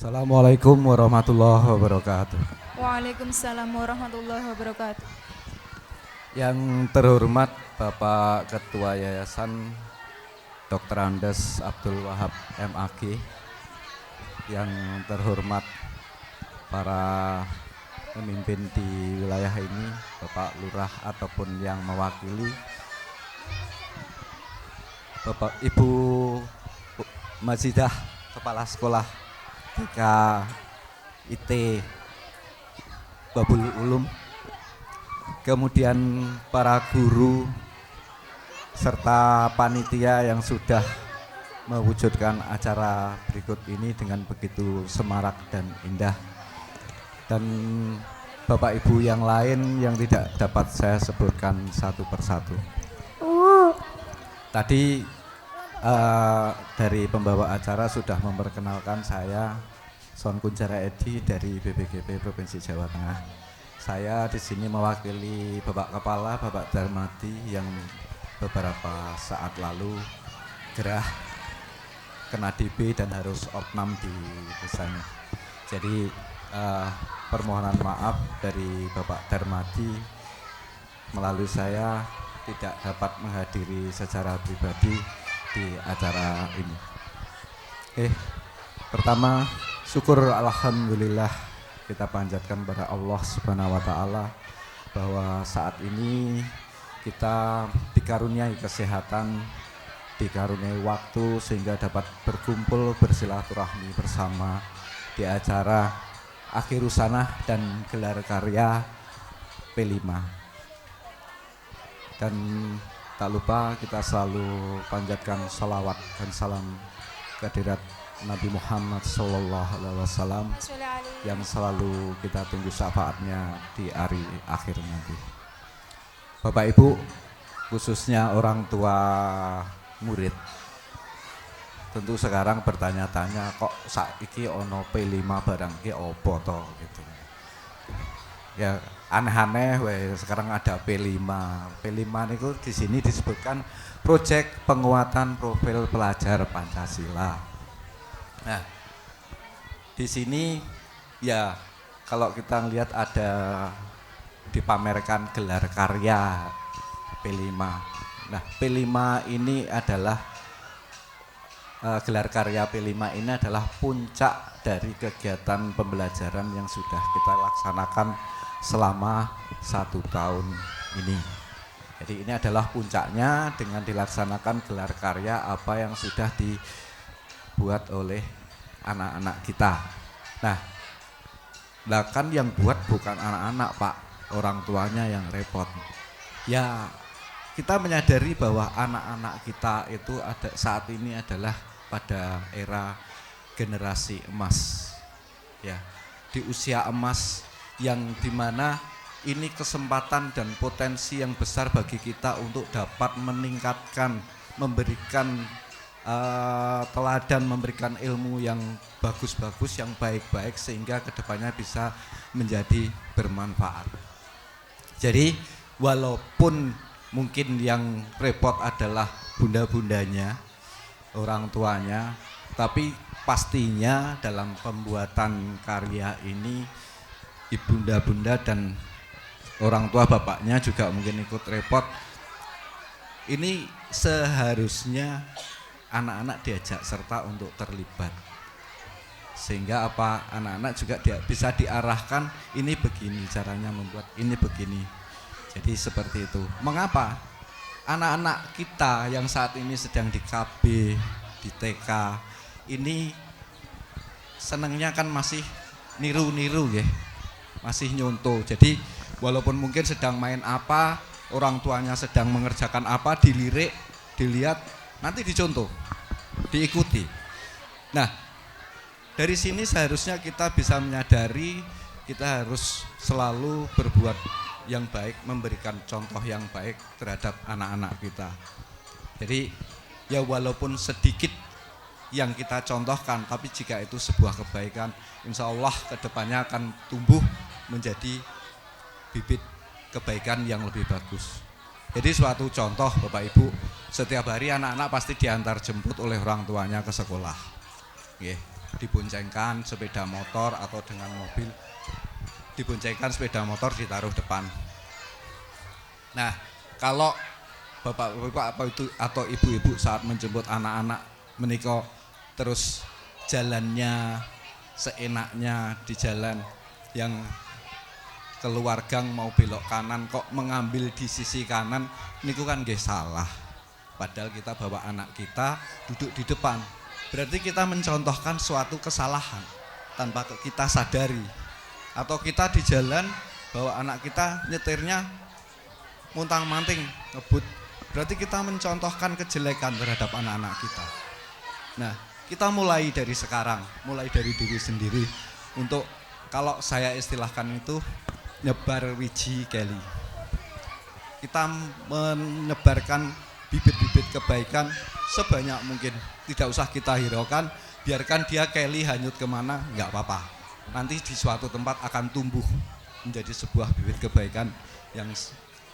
Assalamualaikum warahmatullahi wabarakatuh. Waalaikumsalam warahmatullahi wabarakatuh. Yang terhormat Bapak Ketua Yayasan Dr. Andes Abdul Wahab MAG, yang terhormat para pemimpin di wilayah ini, Bapak Lurah ataupun yang mewakili, Bapak Ibu Majidah Kepala Sekolah TK IT Babul Ulum, kemudian para guru serta panitia yang sudah mewujudkan acara berikut ini dengan begitu semarak dan indah, dan Bapak Ibu yang lain yang tidak dapat saya sebutkan satu persatu. Tadi dari pembawa acara sudah memperkenalkan saya, Son Kunjara Edi dari BPGP Provinsi Jawa Tengah. Saya di sini mewakili Bapak Kepala, Bapak Darmadi, yang beberapa saat lalu gerah kena DB dan harus opnam di desanya. Jadi permohonan maaf dari Bapak Darmadi melalui saya tidak dapat menghadiri secara pribadi di acara ini. Pertama, syukur alhamdulillah kita panjatkan pada Allah Subhanahu wa taala bahwa saat ini kita dikaruniai kesehatan, dikaruniai waktu sehingga dapat berkumpul bersilaturahmi bersama di acara Akhirus Sanah dan gelar karya P5. Dan tak lupa kita selalu panjatkan salawat dan salam kehadirat Nabi Muhammad SAW yang selalu kita tunggu syafaatnya di hari akhir nanti. Bapak Ibu, khususnya orang tua murid, tentu sekarang bertanya-tanya, kok saiki ono P5 barang ki opo to gitu. Ya aneh-aneh, sekarang ada P5. P5 itu di sini disebutkan proyek penguatan profil pelajar Pancasila. Nah, di sini ya kalau kita lihat ada dipamerkan gelar karya P5. Nah, P5 ini adalah gelar karya P5 ini adalah puncak dari kegiatan pembelajaran yang sudah kita laksanakan selama 1 tahun ini. Jadi ini adalah puncaknya dengan dilaksanakan gelar karya apa yang sudah dibuat oleh anak-anak kita. Nah, kan yang buat bukan anak-anak, Pak, orang tuanya yang repot. Ya, kita menyadari bahwa anak-anak kita itu saat ini adalah pada era generasi emas, ya, di usia emas yang dimana ini kesempatan dan potensi yang besar bagi kita untuk dapat meningkatkan, memberikan teladan, memberikan ilmu yang bagus-bagus, yang baik-baik, sehingga kedepannya bisa menjadi bermanfaat. Jadi walaupun mungkin yang repot adalah bunda-bundanya, orang tuanya, tapi pastinya dalam pembuatan karya ini ibunda-bunda dan orang tua bapaknya juga mungkin ikut repot. Ini seharusnya anak-anak diajak serta untuk terlibat, sehingga anak-anak juga bisa diarahkan, ini begini caranya membuat, ini begini. Jadi seperti itu. Mengapa anak-anak kita yang saat ini sedang di KB, di TK ini senangnya kan masih niru-niru ya, masih nyontoh. Jadi walaupun mungkin sedang main apa, orang tuanya sedang mengerjakan apa, dilirik, dilihat, nanti dicontoh, diikuti. Nah, dari sini seharusnya kita bisa menyadari kita harus selalu berbuat yang baik, memberikan contoh yang baik terhadap anak-anak kita. Jadi ya walaupun sedikit yang kita contohkan, tapi jika itu sebuah kebaikan, insya Allah kedepannya akan tumbuh menjadi bibit kebaikan yang lebih bagus. Jadi suatu contoh Bapak Ibu, setiap hari anak-anak pasti diantar jemput oleh orang tuanya ke sekolah. diboncengkan sepeda motor atau dengan mobil, diboncengkan sepeda motor ditaruh depan. Nah, kalau bapak-bapak atau ibu-ibu saat menjemput anak-anak menika terus jalannya seenaknya di jalan yang keluar gang mau belok kanan kok mengambil di sisi kanan, niku kan nggih salah. Padahal kita bawa anak kita duduk di depan. Berarti kita mencontohkan suatu kesalahan tanpa kita sadari. Atau kita di jalan bawa anak kita nyetirnya muntang-manting ngebut. Berarti kita mencontohkan kejelekan terhadap anak-anak kita. Nah, kita mulai dari sekarang, mulai dari diri sendiri untuk, kalau saya istilahkan itu, nyebar wiji keli. Kita menyebarkan bibit-bibit kebaikan sebanyak mungkin. Tidak usah kita hiraukan, biarkan dia keli hanyut kemana, nggak apa-apa. Nanti di suatu tempat akan tumbuh menjadi sebuah bibit kebaikan yang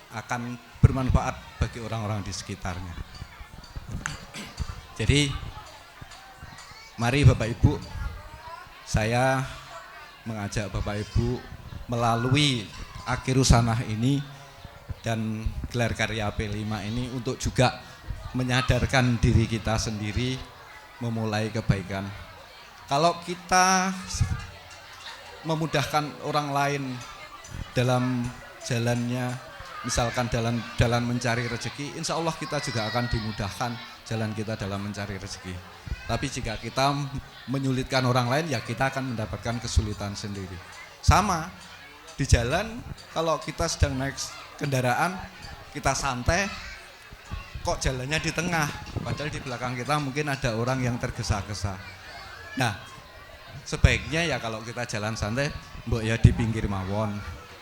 akan bermanfaat bagi orang-orang di sekitarnya. Jadi mari Bapak Ibu, saya mengajak Bapak Ibu melalui Akhirus Sanah ini dan gelar karya P5 ini untuk juga menyadarkan diri kita sendiri memulai kebaikan. Kalau kita memudahkan orang lain dalam jalannya, misalkan dalam mencari rezeki, insya Allah kita juga akan dimudahkan jalan kita dalam mencari rezeki. Tapi jika kita menyulitkan orang lain, ya kita akan mendapatkan kesulitan sendiri. Sama di jalan, kalau kita sedang naik kendaraan, kita santai, kok jalannya di tengah, padahal di belakang kita mungkin ada orang yang tergesa-gesa. Nah, sebaiknya ya kalau kita jalan santai, mbok ya di pinggir mawon,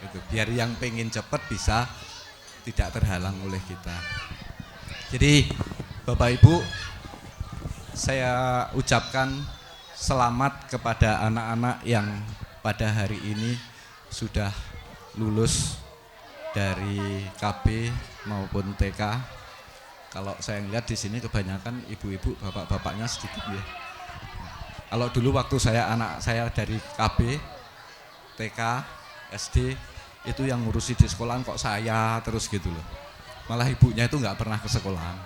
gitu. Biar yang pengen cepet bisa tidak terhalang oleh kita. Jadi Bapak Ibu, saya ucapkan selamat kepada anak-anak yang pada hari ini sudah lulus dari KB maupun TK. Kalau saya lihat di sini kebanyakan ibu-ibu, bapak-bapaknya sedikit ya. Kalau dulu waktu anak saya dari KB, TK, SD, itu yang ngurusi di sekolahan kok saya terus gitu loh. Malah ibunya itu nggak pernah ke sekolahan.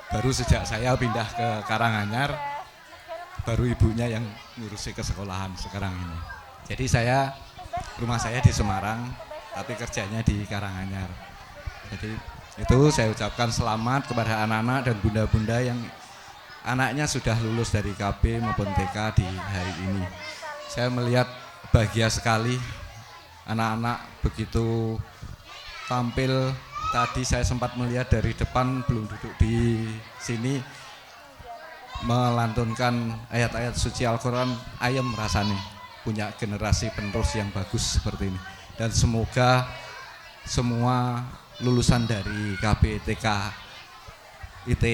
Baru sejak saya pindah ke Karanganyar, baru ibunya yang ngurusi ke sekolahan sekarang ini. Jadi rumah saya di Semarang, tapi kerjanya di Karanganyar. Jadi itu saya ucapkan selamat kepada anak-anak dan bunda-bunda yang anaknya sudah lulus dari KB maupun TK di hari ini. Saya melihat bahagia sekali anak-anak begitu tampil. Tadi saya sempat melihat dari depan, belum duduk di sini, melantunkan ayat-ayat suci Al-Quran, ayem rasanya punya generasi penerus yang bagus seperti ini. Dan semoga semua lulusan dari KB, TK, IT,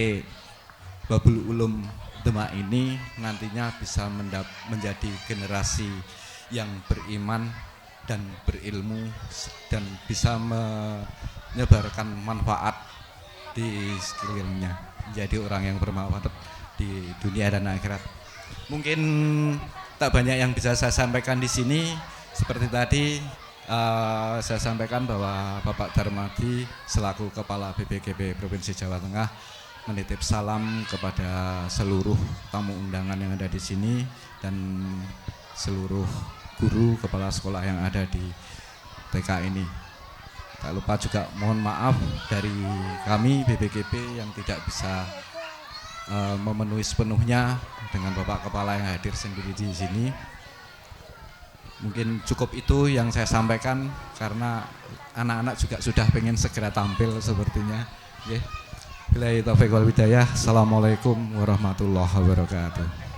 Babul Ulum Demak ini nantinya bisa menjadi generasi yang beriman dan berilmu dan bisa menyebarkan manfaat di sekelilingnya, menjadi orang yang bermanfaat di dunia dan akhirat. Mungkin tak banyak yang bisa saya sampaikan di sini. Seperti tadi saya sampaikan bahwa Bapak Darmadi selaku Kepala BPGB Provinsi Jawa Tengah menitip salam kepada seluruh tamu undangan yang ada di sini dan seluruh guru kepala sekolah yang ada di TK ini. Tak lupa juga mohon maaf dari kami BPGB yang tidak bisa memenuhi sepenuhnya dengan Bapak Kepala yang hadir sendiri di sini. Mungkin cukup itu yang saya sampaikan karena anak-anak juga sudah pengen segera tampil sepertinya. Billahi taufiq wal hidayah. Assalamualaikum warahmatullahi wabarakatuh.